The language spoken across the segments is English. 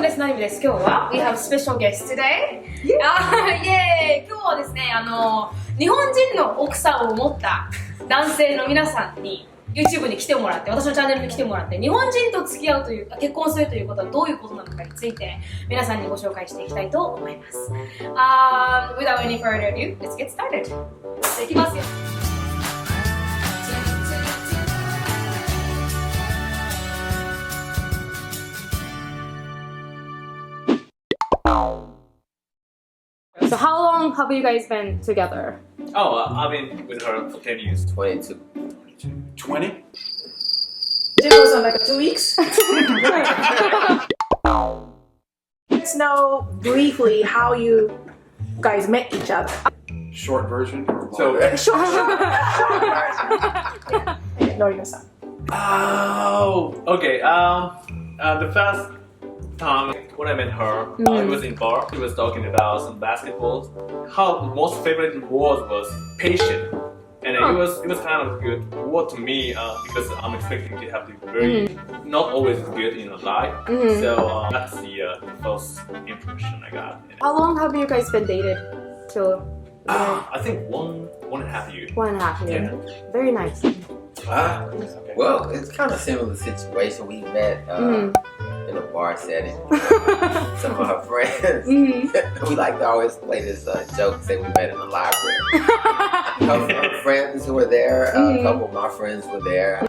です。Narumiです。今日は We have special guest today. イエーイ。今日はですね、日本人の奥さんを持った男性の皆さんに YouTube に来てもらって、私のチャンネルに来てもらって、日本人と付き合うというか結婚するということはどういうことなのかについて皆さんにご紹介していきたいと思います。Without any further ado, let's get started. いきますよ。So how long have you guys been together? Oh, I've been with her for 10 years. 22. 20? Jacob's on like 2 weeks. Let's know briefly how you guys met each other. Short version? So, Short. Noriko-san. oh, okay. The first time when I met her, it was in bar. She was talking about some basketballs. Her most favorite word was patient, and it was kind of good word to me because I'm expecting to have the very not always good in life. So that's the first impression I got. How long have you guys been dated? Till I think one and a half years. 1.5 years. Yeah. Very nice. Well, it's kind of similar situation. We met in a bar setting. Some of her friends. We like to always play this joke, say we met in the library. A couple of her friends who were there. A couple of my friends were there.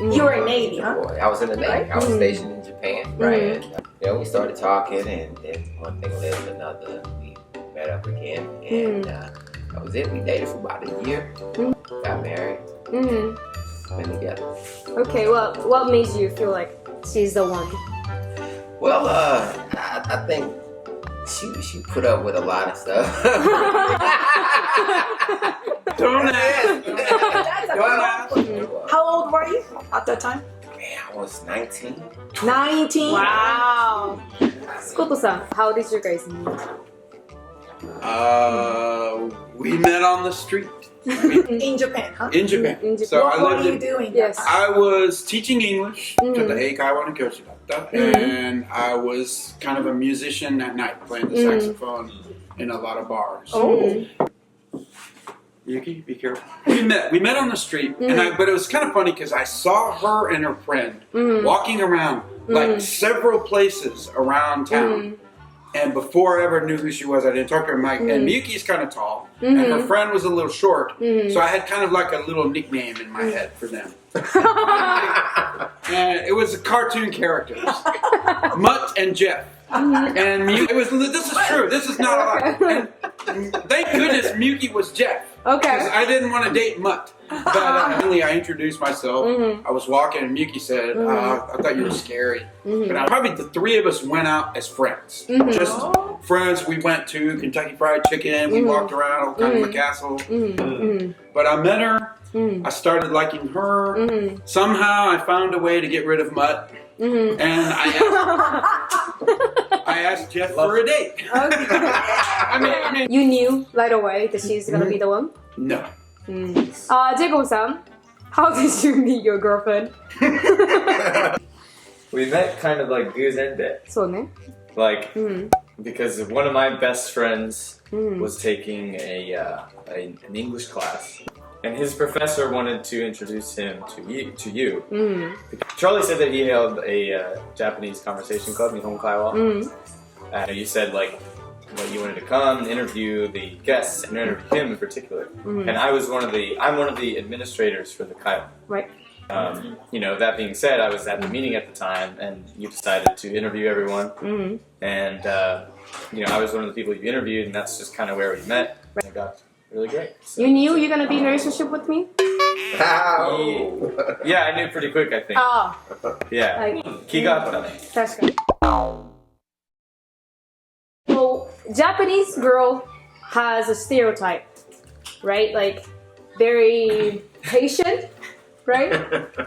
You were in Navy, huh? I was in the Navy. I was stationed in Japan, right? And we started talking, and then one thing led to another. We met up again, and that was it. We dated for about a year. Got married. Been together. Okay, well, what made you feel like she's the one? Well, I think she put up with a lot of stuff. Don't ask. How old were you at that time? Man, I was 19. 19. Wow. スコットさん、how did you guys meet? We met on the street. In Japan, huh? In Japan. In Japan. So I What were lived you in. doing? Yes. I was teaching English to the Eikaiwa no Kyoshi datta, and I was kind of a musician at night, playing the saxophone in a lot of bars. Oh. Yuki, be careful. We met on the street, but it was kind of funny because I saw her and her friend walking around like several places around town. And before I ever knew who she was, I didn't talk to her. And Miyuki's kind of tall, and her friend was a little short, so I had kind of like a little nickname in my head for them. And it was cartoon characters, Mutt and Jeff. And Miyuki, this is true. This is not a lie. And thank goodness Miyuki was Jeff. Okay. Because I didn't want to date Mutt. But finally I introduced myself. I was walking and Miyuki said, I thought you were scary. But probably the three of us went out as friends. Just friends. We went to Kentucky Fried Chicken. We walked around all kinds of the castle. But I met her. I started liking her. Somehow I found a way to get rid of Mutt. And I asked Jeff for a date. I mean, You knew right away that she's gonna be the one? no. Jacob san, how did you meet your girlfriend? We met kind of like goose and day. そうね。 Like, because one of my best friends was taking an English class, and his professor wanted to introduce him to you. Charlie said that he held a Japanese conversation club, Nihon Kaiwa. You said like you wanted to come and interview the guests and interview him in particular. And I'm one of the administrators for the Kaiwa. Right. You know, that being said, I was at the meeting at the time, and you decided to interview everyone. And you know, I was one of the people you interviewed, and that's just kind of where we met. And it got really great. So. You knew you're gonna be in a relationship with me? Yeah, I knew pretty quick, I think. Yeah. はい。気があったね。確かに。Well, Japanese girl has a stereotype, right? Like, very patient, right?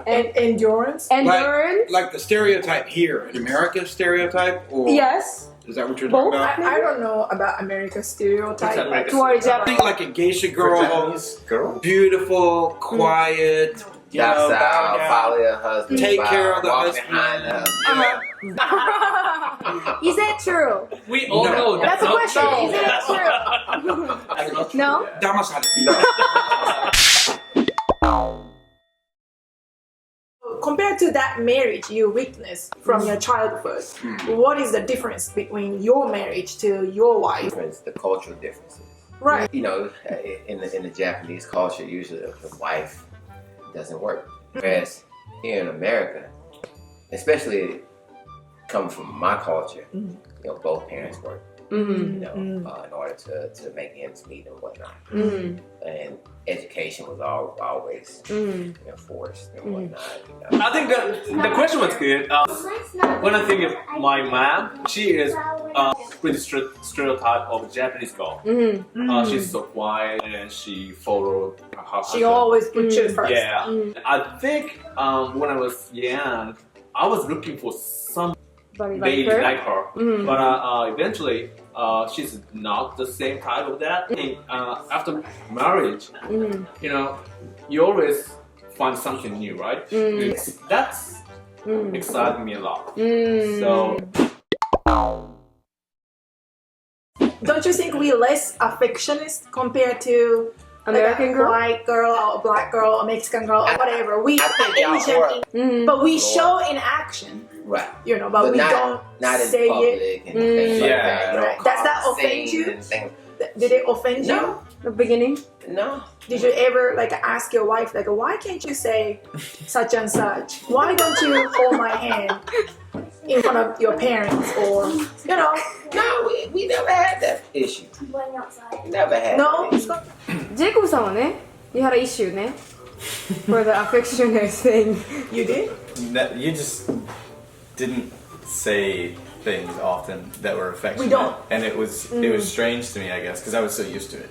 And endurance. Endurance. Like the stereotype here in America, stereotype, or Yes. is that what you're Both. talking about? I don't know about America's stereotype. Toward I Japanese. think like a geisha girl, Japanese girl? beautiful, quiet, you know, bow Docile, down, follow your husband. take care of the walk husband. behind them. Is true? We all No. know That's a not question. true. Is it true? No? Damasade. Compared to that marriage you witnessed from your childhood, what is the difference between your marriage to your wife? The cultural differences. Right. You know, in the Japanese culture, usually the wife doesn't work. Whereas here in America, especially coming from my culture, you know, both parents work. You know, in order to make ends meet and whatnot. And education was always you know, forced and whatnot. You know. I think the question was good. When I think of my mom, she is pretty stereotype of Japanese girl. She's so quiet and she followed her husband. She always put you first. Yeah. I think when I was young, I was looking for some lady like her. But eventually, she's not the same type of that. And, after marriage, you know, you always find something new, right? That's excited me a lot. So. Don't you think we're less affectionist compared to American like a girl? white girl or black girl or Mexican girl or whatever? We I think y'all Asian, but we show in action, Right. you know, but we don't not in say it. public and things like Yeah. that. You Right. don't Does call that the offend scene you? and things. Did it offend you? No, The beginning? no. Did you ever like ask your wife like, why can't you say such and such? Why don't you hold my hand in front of your parents or you know? No, we never had that issue. Never had. No. that issue. ジェイコブさんはね、you had an issue ね。For the affectionate thing. You did? You just didn't say things often that were affectionate. We don't. And it was strange to me, I guess, because I was so used to it.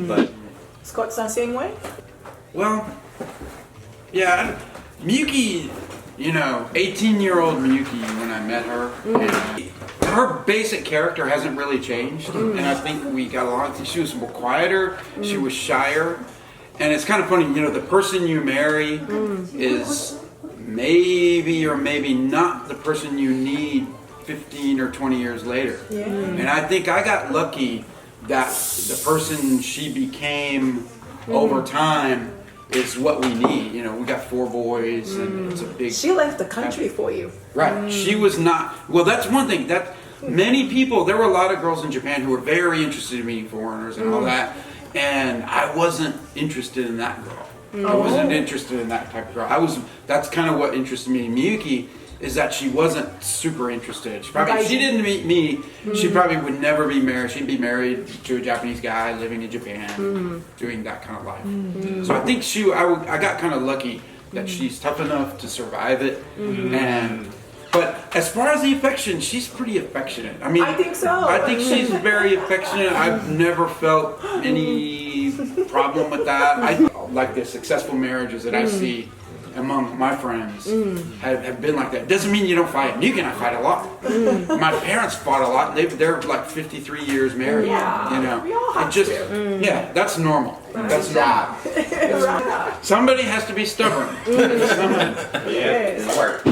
But Scott-san, same way? Well, yeah, Miyuki, you know, 18-year-old Miyuki when I met her, and her basic character hasn't really changed, and I think we got along. She was more quieter, she was shyer, and it's kind of funny, you know, the person you marry is maybe or maybe not the person you need 15 or 20 years later. Yeah. And I think I got lucky that the person she became over time is what we need. You know, we got 4 boys and it's a big... She left the country for you. Right. She was not... Well, that's one thing. That many people... There were a lot of girls in Japan who were very interested in meeting foreigners and all that. And I wasn't interested in that girl. I wasn't interested in that type of girl. That's kind of what interested me in Miyuki, is that she wasn't super interested. If she didn't meet me, she probably would never be married. She'd be married to a Japanese guy living in Japan, doing that kind of life. So I think I got kind of lucky that she's tough enough to survive it. But as far as the affection, she's pretty affectionate. I mean, I think so. I think she's very affectionate. I've never felt any problem with that. I like the successful marriages that I see among my friends have been like that. Doesn't mean you don't fight. You and I fight a lot. My parents fought a lot. They're like 53 years married. Yeah, You know, we all have to. yeah, that's normal. That's normal. Right. Somebody has to be stubborn. Yes. It worked.